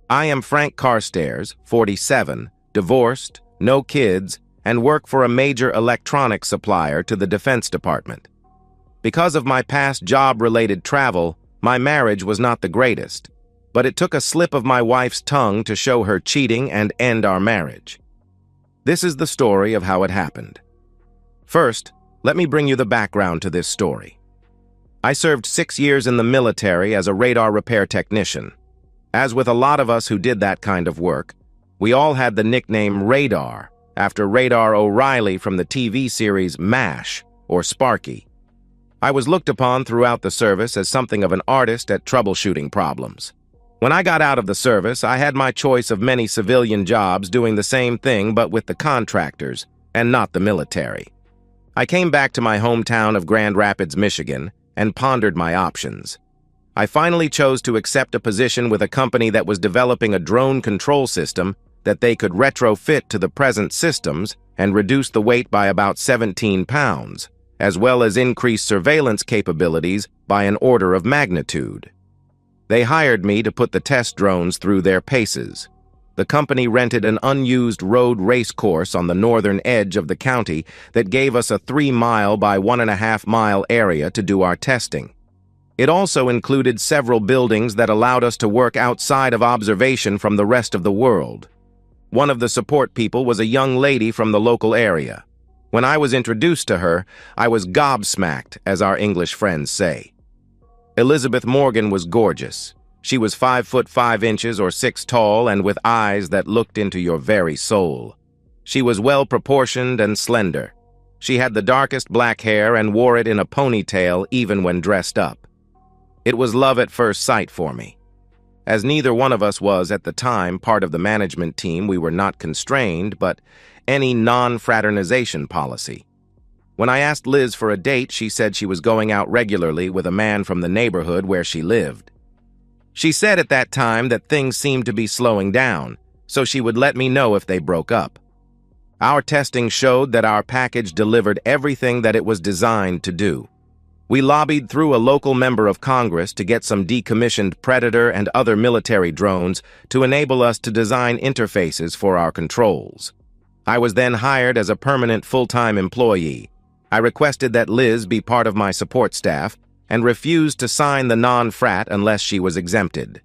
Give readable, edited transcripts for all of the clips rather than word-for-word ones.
I am Frank Carstairs, 47, divorced, no kids, and work for a major electronics supplier to the Defense Department. Because of my past job-related travel, my marriage was not the greatest, but it took a slip of my wife's tongue to show her cheating and end our marriage. This is the story of how it happened. First, let me bring you the background to this story. I served 6 years in the military as a radar repair technician. As with a lot of us who did that kind of work, we all had the nickname Radar, after Radar O'Reilly from the TV series MASH, or Sparky. I was looked upon throughout the service as something of an artist at troubleshooting problems. When I got out of the service, I had my choice of many civilian jobs doing the same thing but with the contractors, and not the military. I came back to my hometown of Grand Rapids, Michigan, and pondered my options. I finally chose to accept a position with a company that was developing a drone control system that they could retrofit to the present systems and reduce the weight by about 17 pounds, as well as increase surveillance capabilities by an order of magnitude. They hired me to put the test drones through their paces. The company rented an unused road race course on the northern edge of the county that gave us a 3-mile by 1.5-mile area to do our testing. It also included several buildings that allowed us to work outside of observation from the rest of the world. One of the support people was a young lady from the local area. When I was introduced to her, I was gobsmacked, as our English friends say. Elizabeth Morgan was gorgeous. She was 5 foot 5 inches or 6 tall and with eyes that looked into your very soul. She was well-proportioned and slender. She had the darkest black hair and wore it in a ponytail even when dressed up. It was love at first sight for me. As neither one of us was, at the time, part of the management team, we were not constrained, but any non-fraternization policy. When I asked Liz for a date, she said she was going out regularly with a man from the neighborhood where she lived. She said at that time that things seemed to be slowing down, so she would let me know if they broke up. Our testing showed that our package delivered everything that it was designed to do. We lobbied through a local member of Congress to get some decommissioned Predator and other military drones to enable us to design interfaces for our controls. I was then hired as a permanent full-time employee. I requested that Liz be part of my support staff and refused to sign the non-frat unless she was exempted.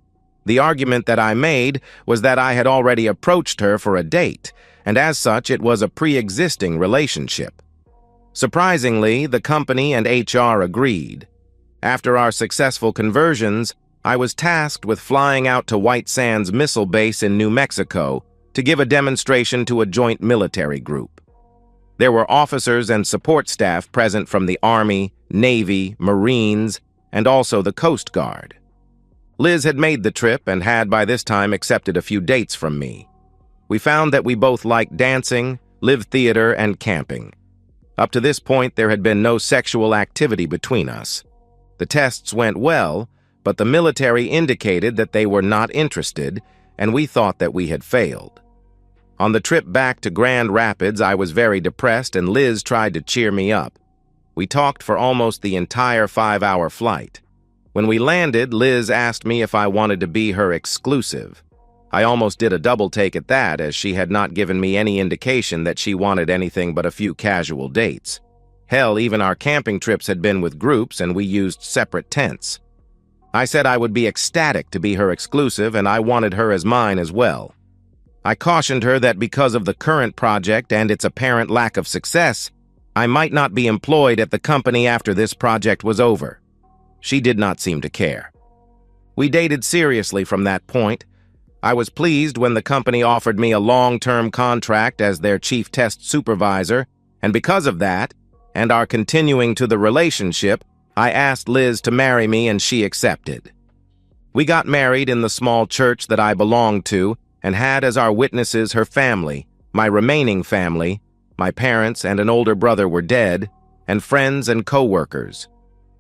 The argument that I made was that I had already approached her for a date, and as such it was a pre-existing relationship. Surprisingly, the company and HR agreed. After our successful conversions, I was tasked with flying out to White Sands Missile Base in New Mexico to give a demonstration to a joint military group. There were officers and support staff present from the Army, Navy, Marines, and also the Coast Guard. Liz had made the trip and had by this time accepted a few dates from me. We found that we both liked dancing, live theater, and camping. Up to this point, there had been no sexual activity between us. The tests went well, but the military indicated that they were not interested, and we thought that we had failed. On the trip back to Grand Rapids, I was very depressed, and Liz tried to cheer me up. We talked for almost the entire 5-hour flight. When we landed, Liz asked me if I wanted to be her exclusive. I almost did a double take at that, as she had not given me any indication that she wanted anything but a few casual dates. Hell, even our camping trips had been with groups, and we used separate tents. I said I would be ecstatic to be her exclusive, and I wanted her as mine as well. I cautioned her that because of the current project and its apparent lack of success, I might not be employed at the company after this project was over. She did not seem to care. We dated seriously from that point. I was pleased when the company offered me a long-term contract as their chief test supervisor, and because of that, and our continuing to the relationship, I asked Liz to marry me and she accepted. We got married in the small church that I belonged to and had as our witnesses her family, my remaining family, my parents and an older brother were dead, and friends and co-workers.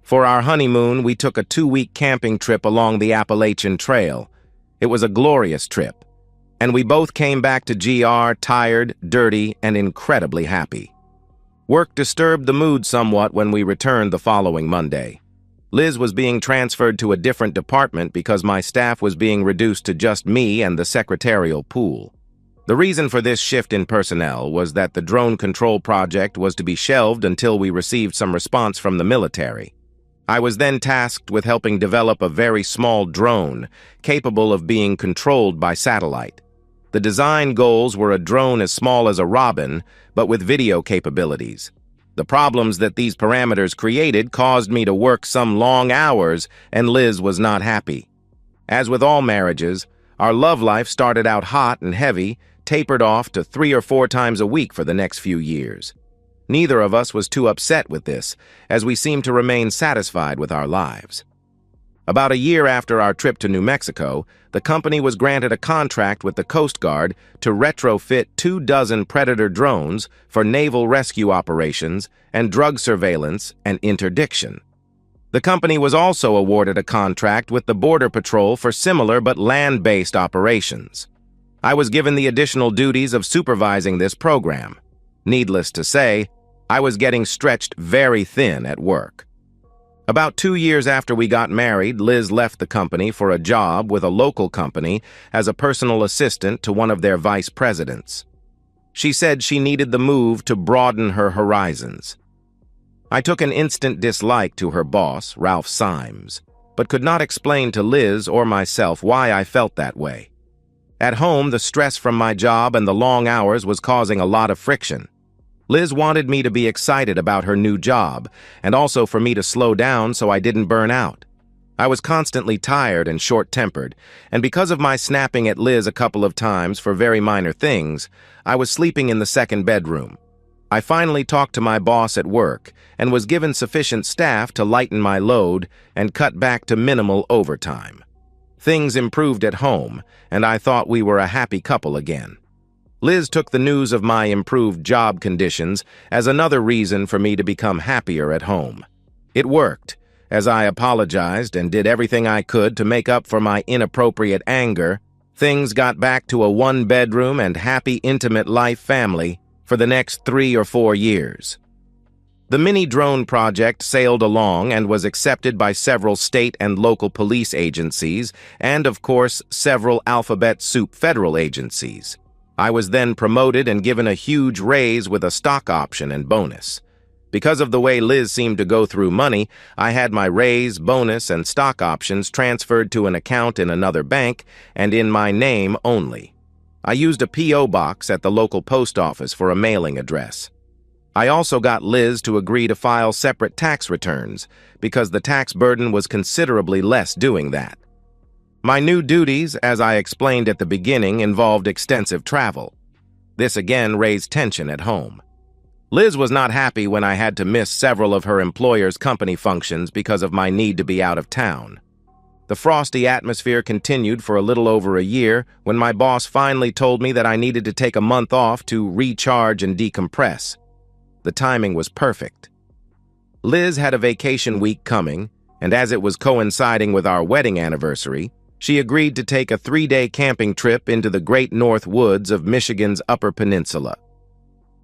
For our honeymoon, we took a 2-week camping trip along the Appalachian Trail. It was a glorious trip, and we both came back to GR tired, dirty, and incredibly happy. Work disturbed the mood somewhat when we returned the following Monday. Liz was being transferred to a different department because my staff was being reduced to just me and the secretarial pool. The reason for this shift in personnel was that the drone control project was to be shelved until we received some response from the military. I was then tasked with helping develop a very small drone capable of being controlled by satellite. The design goals were a drone as small as a robin, but with video capabilities. The problems that these parameters created caused me to work some long hours, and Liz was not happy. As with all marriages, our love life started out hot and heavy, tapered off to 3 or 4 times a week for the next few years. Neither of us was too upset with this, as we seemed to remain satisfied with our lives. About a year after our trip to New Mexico, the company was granted a contract with the Coast Guard to retrofit 24 Predator drones for naval rescue operations and drug surveillance and interdiction. The company was also awarded a contract with the Border Patrol for similar but land-based operations. I was given the additional duties of supervising this program. Needless to say, I was getting stretched very thin at work. About 2 years after we got married, Liz left the company for a job with a local company as a personal assistant to one of their vice presidents. She said she needed the move to broaden her horizons. I took an instant dislike to her boss, Ralph Symes, but could not explain to Liz or myself why I felt that way. At home, the stress from my job and the long hours was causing a lot of friction. Liz wanted me to be excited about her new job, and also for me to slow down so I didn't burn out. I was constantly tired and short-tempered, and because of my snapping at Liz a couple of times for very minor things, I was sleeping in the second bedroom. I finally talked to my boss at work and was given sufficient staff to lighten my load and cut back to minimal overtime. Things improved at home, and I thought we were a happy couple again. Liz took the news of my improved job conditions as another reason for me to become happier at home. It worked, as I apologized and did everything I could to make up for my inappropriate anger. Things got back to a 1-bedroom and happy, intimate life family for the next 3 or 4 years. The mini-drone project sailed along and was accepted by several state and local police agencies and, of course, several alphabet soup federal agencies. I was then promoted and given a huge raise with a stock option and bonus. Because of the way Liz seemed to go through money, I had my raise, bonus, and stock options transferred to an account in another bank and in my name only. I used a P.O. box at the local post office for a mailing address. I also got Liz to agree to file separate tax returns because the tax burden was considerably less doing that. My new duties, as I explained at the beginning, involved extensive travel. This again raised tension at home. Liz was not happy when I had to miss several of her employer's company functions because of my need to be out of town. The frosty atmosphere continued for a little over a year when my boss finally told me that I needed to take a month off to recharge and decompress. The timing was perfect. Liz had a vacation week coming, and as it was coinciding with our wedding anniversary, she agreed to take a 3-day camping trip into the Great North Woods of Michigan's Upper Peninsula.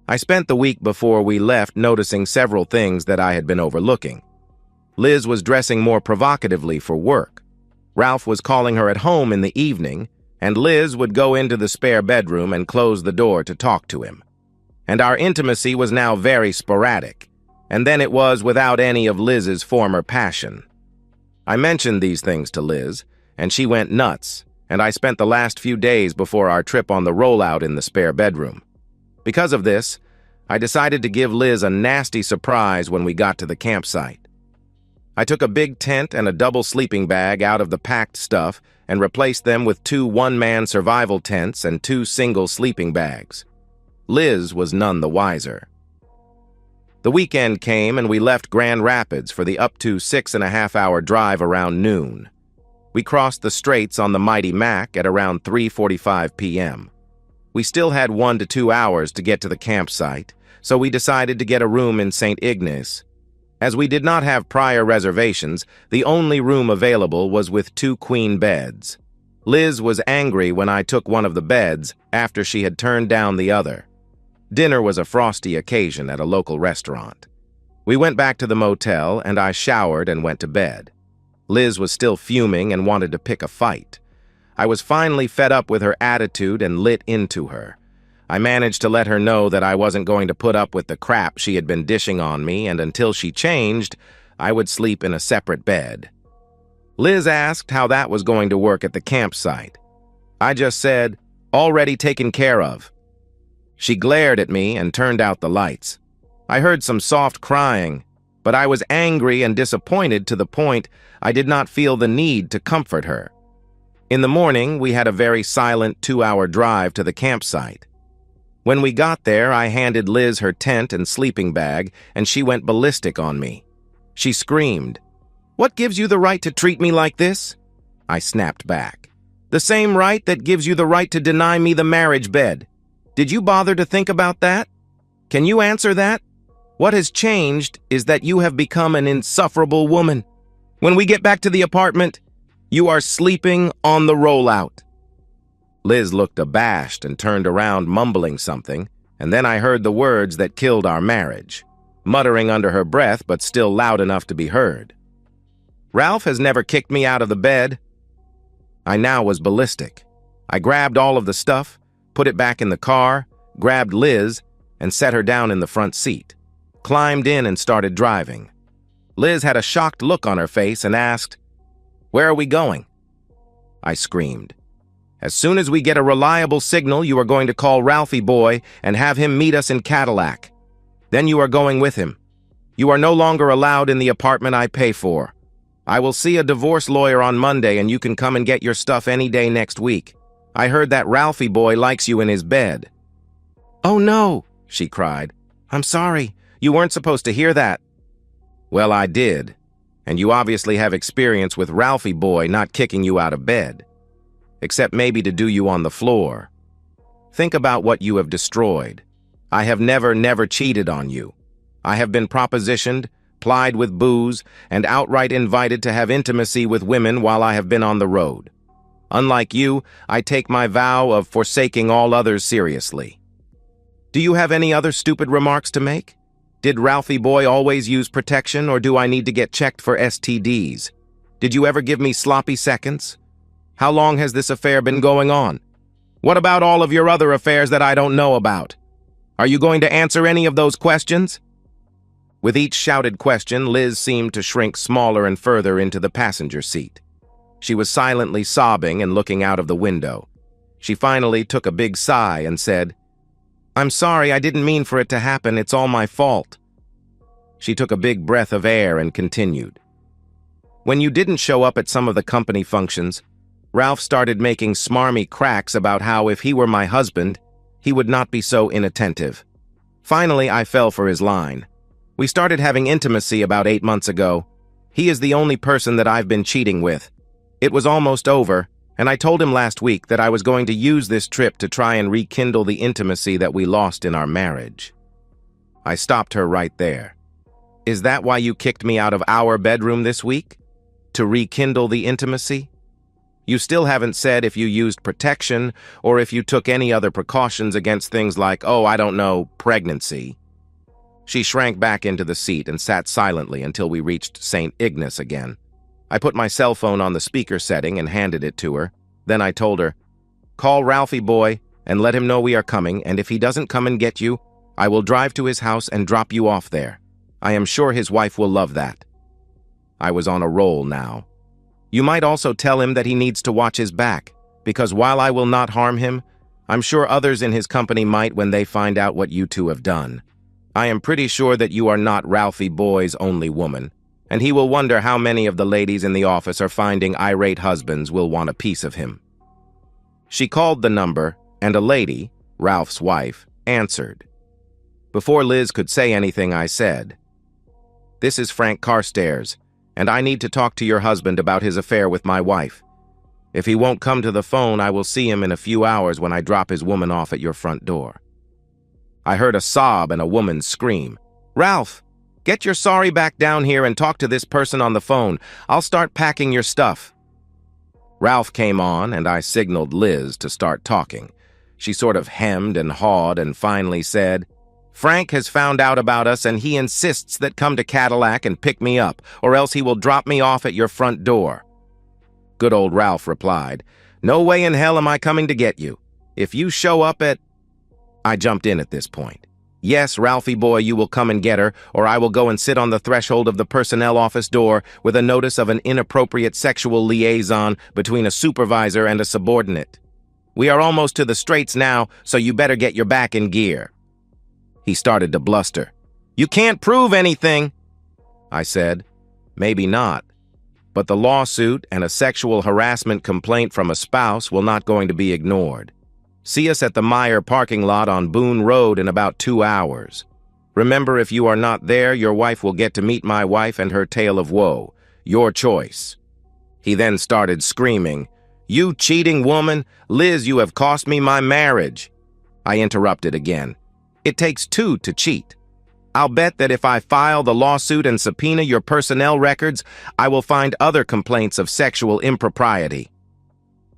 I spent the week before we left noticing several things that I had been overlooking. Liz was dressing more provocatively for work. Ralph was calling her at home in the evening, and Liz would go into the spare bedroom and close the door to talk to him. And our intimacy was now very sporadic, and then it was without any of Liz's former passion. I mentioned these things to Liz, and she went nuts, and I spent the last few days before our trip on the rollout in the spare bedroom. Because of this, I decided to give Liz a nasty surprise when we got to the campsite. I took a big tent and a double sleeping bag out of the packed stuff and replaced them with 2 one-man survival tents and 2 single sleeping bags. Liz was none the wiser. The weekend came and we left Grand Rapids for the up to 6.5-hour drive around noon. We crossed the straits on the Mighty Mac at around 3:45 p.m. We still had 1 to 2 hours to get to the campsite, so we decided to get a room in St. Ignace. As we did not have prior reservations, the only room available was with 2 queen beds. Liz was angry when I took one of the beds after she had turned down the other. Dinner was a frosty occasion at a local restaurant. We went back to the motel, and I showered and went to bed. Liz was still fuming and wanted to pick a fight. I was finally fed up with her attitude and lit into her. I managed to let her know that I wasn't going to put up with the crap she had been dishing on me, and until she changed, I would sleep in a separate bed. Liz asked how that was going to work at the campsite. I just said, "Already taken care of." She glared at me and turned out the lights. I heard some soft crying, but I was angry and disappointed to the point I did not feel the need to comfort her. In the morning, we had a very silent 2-hour drive to the campsite. When we got there, I handed Liz her tent and sleeping bag, and she went ballistic on me. She screamed, "What gives you the right to treat me like this?" I snapped back. "The same right that gives you the right to deny me the marriage bed. Did you bother to think about that? Can you answer that? What has changed is that you have become an insufferable woman. When we get back to the apartment, you are sleeping on the rollout." Liz looked abashed and turned around mumbling something, and then I heard the words that killed our marriage, muttering under her breath but still loud enough to be heard. "Ralph has never kicked me out of the bed." I now was ballistic. I grabbed all of the stuff, put it back in the car, grabbed Liz, and set her down in the front seat, climbed in and started driving. Liz had a shocked look on her face and asked, "Where are we going?" I screamed, "As soon as we get a reliable signal, you are going to call Ralphie boy and have him meet us in Cadillac. Then you are going with him. You are no longer allowed in the apartment I pay for. I will see a divorce lawyer on Monday, and you can come and get your stuff any day next week. I heard that Ralphie boy likes you in his bed." "Oh no," she cried. "I'm sorry. You weren't supposed to hear that." "Well, I did. And you obviously have experience with Ralphie boy not kicking you out of bed. Except maybe to do you on the floor. Think about what you have destroyed. I have never cheated on you. I have been propositioned, plied with booze, and outright invited to have intimacy with women while I have been on the road. Unlike you, I take my vow of forsaking all others seriously. Do you have any other stupid remarks to make? Did Ralphie boy always use protection, or do I need to get checked for STDs? Did you ever give me sloppy seconds? How long has this affair been going on? What about all of your other affairs that I don't know about? Are you going to answer any of those questions?" With each shouted question, Liz seemed to shrink smaller and further into the passenger seat. She was silently sobbing and looking out of the window. She finally took a big sigh and said, "I'm sorry, I didn't mean for it to happen. It's all my fault." She took a big breath of air and continued. "When you didn't show up at some of the company functions, Ralph started making smarmy cracks about how if he were my husband, he would not be so inattentive. Finally, I fell for his line. We started having intimacy about 8 months ago. He is the only person that I've been cheating with. It was almost over, and I told him last week that I was going to use this trip to try and rekindle the intimacy that we lost in our marriage." I stopped her right there. "Is that why you kicked me out of our bedroom this week? To rekindle the intimacy? You still haven't said if you used protection or if you took any other precautions against things like, oh, I don't know, pregnancy." She shrank back into the seat and sat silently until we reached St. Ignace again. I put my cell phone on the speaker setting and handed it to her. Then I told her, "Call Ralphie boy and let him know we are coming, and if he doesn't come and get you, I will drive to his house and drop you off there. I am sure his wife will love that." I was on a roll now. "You might also tell him that he needs to watch his back, because while I will not harm him, I'm sure others in his company might when they find out what you two have done. I am pretty sure that you are not Ralphie boy's only woman, and he will wonder how many of the ladies in the office are finding irate husbands will want a piece of him." She called the number, and a lady, Ralph's wife, answered. Before Liz could say anything, I said, "This is Frank Carstairs, and I need to talk to your husband about his affair with my wife. If he won't come to the phone, I will see him in a few hours when I drop his woman off at your front door." I heard a sob and a woman scream, "Ralph, get your sorry back down here and talk to this person on the phone. I'll start packing your stuff." Ralph came on, and I signaled Liz to start talking. She sort of hemmed and hawed and finally said, Frank has found out about us and he insists that come to Cadillac and pick me up, or else he will drop me off at your front door. Good old Ralph replied, "No way in hell am I coming to get you. If you show up at—" I jumped in at this point. "Yes, Ralphie boy, you will come and get her, or I will go and sit on the threshold of the personnel office door with a notice of an inappropriate sexual liaison between a supervisor and a subordinate. We are almost to the straights now, so you better get your back in gear." He started to bluster. "You can't prove anything." I said, "Maybe not. But the lawsuit and a sexual harassment complaint from a spouse will not going to be ignored. See us at the Meyer parking lot on Boone Road in about 2 hours. Remember, if you are not there, your wife will get to meet my wife and her tale of woe. Your choice." He then started screaming, "You cheating woman! Liz, you have cost me my marriage." I interrupted again. "It takes two to cheat. I'll bet that if I file the lawsuit and subpoena your personnel records, I will find other complaints of sexual impropriety."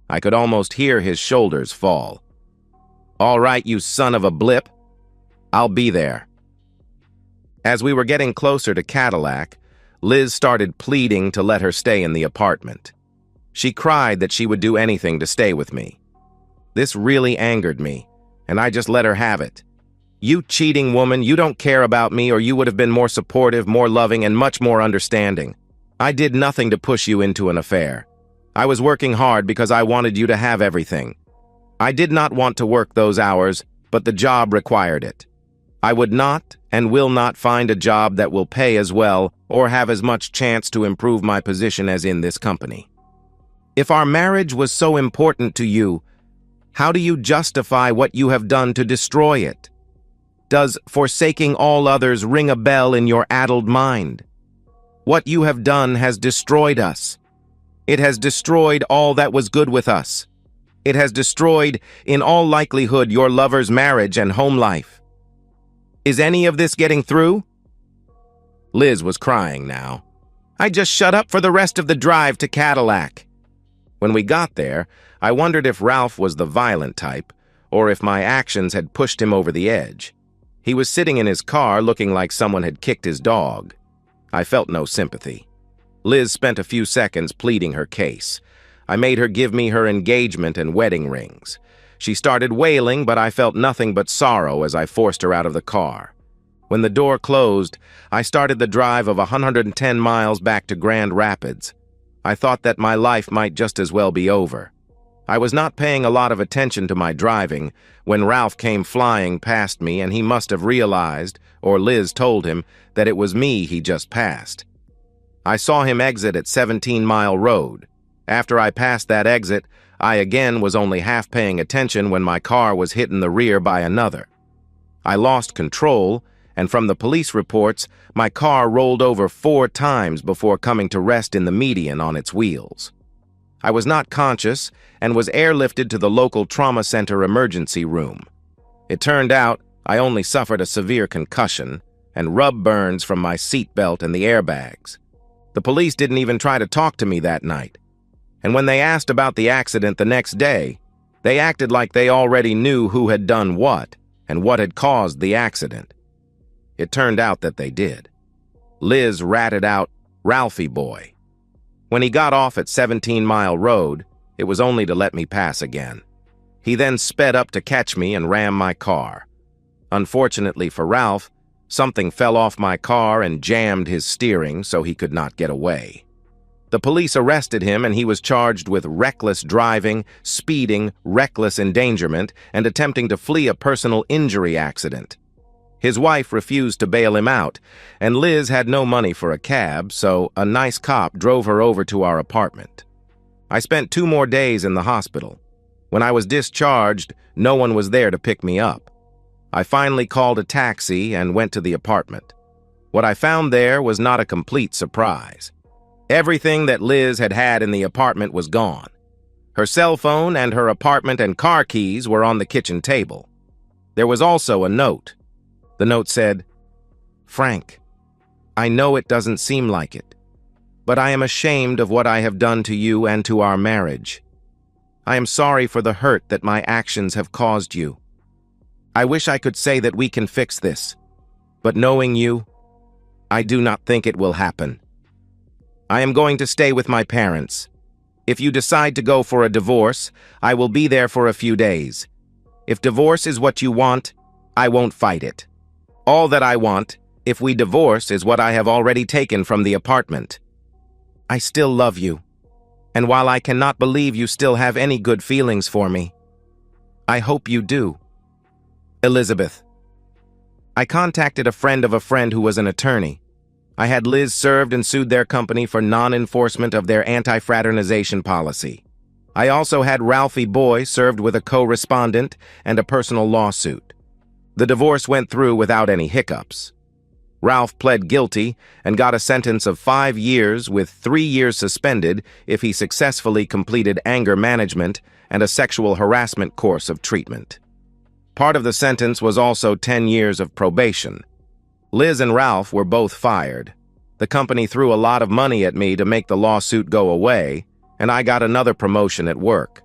I could almost hear his shoulders fall. "All right, you son of a blip. I'll be there." As we were getting closer to Cadillac, Liz started pleading to let her stay in the apartment. She cried that she would do anything to stay with me. This really angered me, and I just let her have it. "You cheating woman, you don't care about me, or you would have been more supportive, more loving, and much more understanding. I did nothing to push you into an affair. I was working hard because I wanted you to have everything. I did not want to work those hours, but the job required it. I would not and will not find a job that will pay as well or have as much chance to improve my position as in this company. If our marriage was so important to you, how do you justify what you have done to destroy it? Does forsaking all others ring a bell in your addled mind? What you have done has destroyed us. It has destroyed all that was good with us. It has destroyed, in all likelihood, your lover's marriage and home life. Is any of this getting through?" Liz was crying now. "I just shut up for the rest of the drive to Cadillac." When we got there, I wondered if Ralph was the violent type, or if my actions had pushed him over the edge. He was sitting in his car looking like someone had kicked his dog. I felt no sympathy. Liz spent a few seconds pleading her case. I made her give me her engagement and wedding rings. She started wailing, but I felt nothing but sorrow as I forced her out of the car. When the door closed, I started the drive of 110 miles back to Grand Rapids. I thought that my life might just as well be over. I was not paying a lot of attention to my driving when Ralph came flying past me, and he must have realized, or Liz told him, that it was me he just passed. I saw him exit at 17 Mile Road. After I passed that exit, I again was only half paying attention when my car was hit in the rear by another. I lost control, and from the police reports, my car rolled over 4 times before coming to rest in the median on its wheels. I was not conscious and was airlifted to the local trauma center emergency room. It turned out I only suffered a severe concussion and rub burns from my seatbelt and the airbags. The police didn't even try to talk to me that night. And when they asked about the accident the next day, they acted like they already knew who had done what and what had caused the accident. It turned out that they did. Liz ratted out, "Ralphie boy." When he got off at 17 Mile Road, it was only to let me pass again. He then sped up to catch me and rammed my car. Unfortunately for Ralph, something fell off my car and jammed his steering so he could not get away. The police arrested him and he was charged with reckless driving, speeding, reckless endangerment, and attempting to flee a personal injury accident. His wife refused to bail him out, and Liz had no money for a cab, so a nice cop drove her over to our apartment. I spent 2 more days in the hospital. When I was discharged, no one was there to pick me up. I finally called a taxi and went to the apartment. What I found there was not a complete surprise. Everything that Liz had had in the apartment was gone. Her cell phone and her apartment and car keys were on the kitchen table. There was also a note. The note said, "Frank, I know it doesn't seem like it, but I am ashamed of what I have done to you and to our marriage. I am sorry for the hurt that my actions have caused you. I wish I could say that we can fix this, but knowing you, I do not think it will happen. I am going to stay with my parents. If you decide to go for a divorce, I will be there for a few days. If divorce is what you want, I won't fight it. All that I want, if we divorce, is what I have already taken from the apartment. I still love you, and while I cannot believe you still have any good feelings for me, I hope you do. Elizabeth. I contacted a friend of a friend who was an attorney. I had Liz served and sued their company for non-enforcement of their anti-fraternization policy. I also had Ralphie Boy served with a co-respondent and a personal lawsuit. The divorce went through without any hiccups. Ralph pled guilty and got a sentence of 5 years with 3 years suspended if he successfully completed anger management and a sexual harassment course of treatment. Part of the sentence was also 10 years of probation. Liz and Ralph were both fired. The company threw a lot of money at me to make the lawsuit go away, and I got another promotion at work.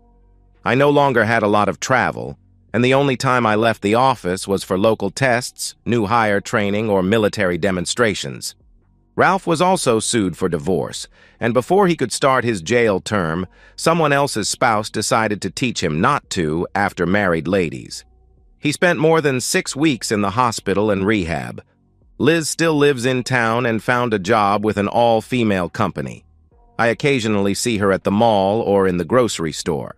I no longer had a lot of travel, and the only time I left the office was for local tests, new hire training, or military demonstrations. Ralph was also sued for divorce, and before he could start his jail term, someone else's spouse decided to teach him not to after married ladies. He spent more than 6 weeks in the hospital and rehab. Liz still lives in town and found a job with an all-female company. I occasionally see her at the mall or in the grocery store.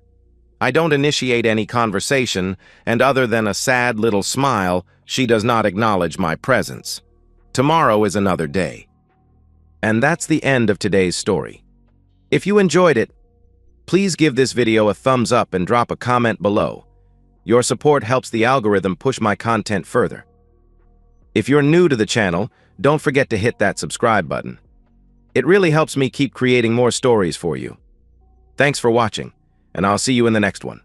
I don't initiate any conversation, and other than a sad little smile, she does not acknowledge my presence. Tomorrow is another day. And that's the end of today's story. If you enjoyed it, please give this video a thumbs up and drop a comment below. Your support helps the algorithm push my content further. If you're new to the channel, don't forget to hit that subscribe button. It really helps me keep creating more stories for you. Thanks for watching, and I'll see you in the next one.